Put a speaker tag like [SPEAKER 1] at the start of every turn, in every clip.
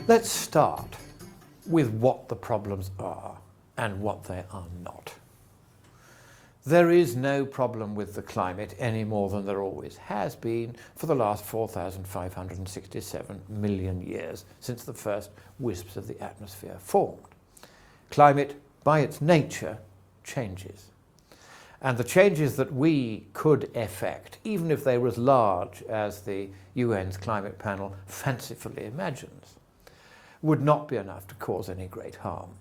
[SPEAKER 1] Let's start with what the problems are and what they are not. There is no problem with the climate any more than there always has been for the last 4,567 million years since the first wisps of the atmosphere formed. Climate, by its nature, changes. And the changes that we could effect, even if they were as large as the UN's climate panel fancifully imagines, would not be enough to cause any great harm.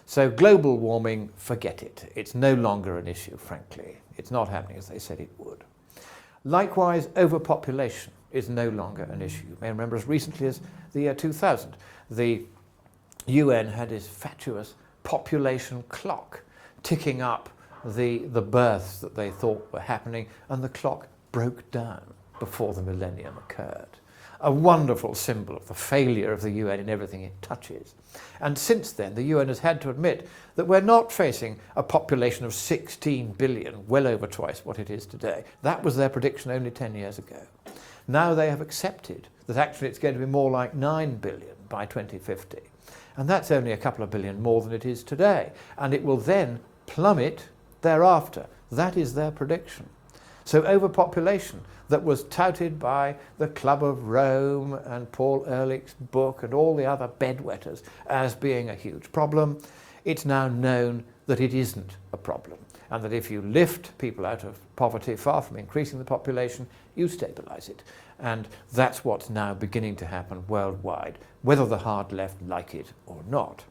[SPEAKER 1] So global warming, forget it. It's no longer an issue, frankly. It's not happening as they said it would. Likewise, overpopulation is no longer an issue. You may remember as recently as the year 2000, the UN had this fatuous population clock ticking up the births that they thought were happening, and the clock broke down before the millennium occurred. A wonderful symbol of the failure of the UN in everything it touches. And since then, the UN has had to admit that we're not facing a population of 16 billion, well over twice what it is today. That was their prediction only 10 years ago. Now they have accepted that actually it's going to be more like 9 billion by 2050. And that's only a couple of billion more than it is today. And it will then plummet thereafter. That is their prediction. So overpopulation that was touted by the Club of Rome and Paul Ehrlich's book and all the other bedwetters as being a huge problem, it's now known that it isn't a problem, and that if you lift people out of poverty, far from increasing the population, you stabilize it. And that's what's now beginning to happen worldwide, whether the hard left like it or not.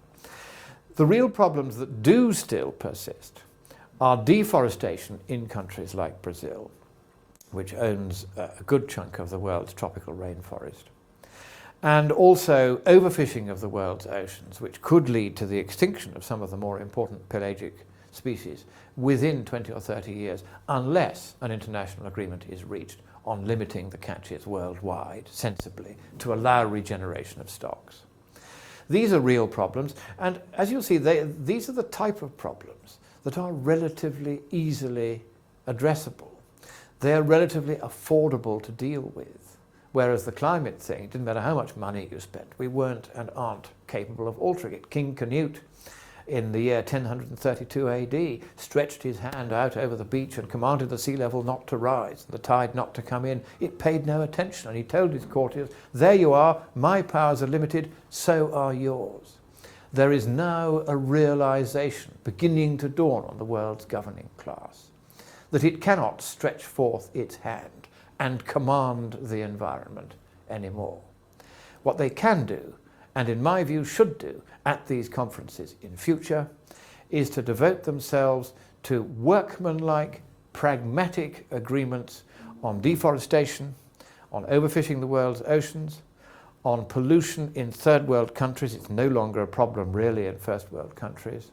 [SPEAKER 1] The real problems that do still persist are deforestation in countries like Brazil, which owns a good chunk of the world's tropical rainforest, and also overfishing of the world's oceans, which could lead to the extinction of some of the more important pelagic species within 20 or 30 years, unless an international agreement is reached on limiting the catches worldwide sensibly to allow regeneration of stocks. These are real problems, and as you'll see, these are the type of problems that are relatively easily addressable. They are relatively affordable to deal with, whereas the climate thing, it didn't matter how much money you spent, we weren't and aren't capable of altering it. King Canute, in the year 1032 AD, stretched his hand out over the beach and commanded the sea level not to rise, the tide not to come in. It paid no attention, and he told his courtiers, there you are, my powers are limited, so are yours. There is now a realization beginning to dawn on the world's governing class that it cannot stretch forth its hand and command the environment anymore. What they can do, and in my view should do, at these conferences in future, is to devote themselves to workmanlike, pragmatic agreements on deforestation, on overfishing the world's oceans, on pollution in third world countries. It's no longer a problem really in first world countries,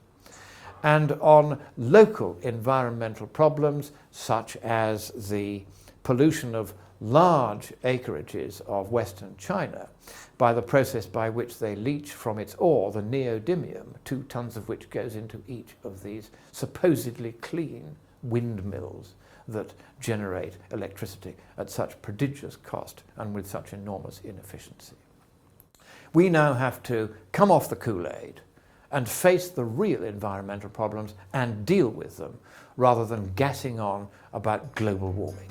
[SPEAKER 1] and on local environmental problems such as the pollution of large acreages of Western China by the process by which they leach from its ore the neodymium, 2 tons of which goes into each of these supposedly clean windmills that generate electricity at such prodigious cost and with such enormous inefficiency. We now have to come off the Kool-Aid and face the real environmental problems and deal with them, rather than gassing on about global warming.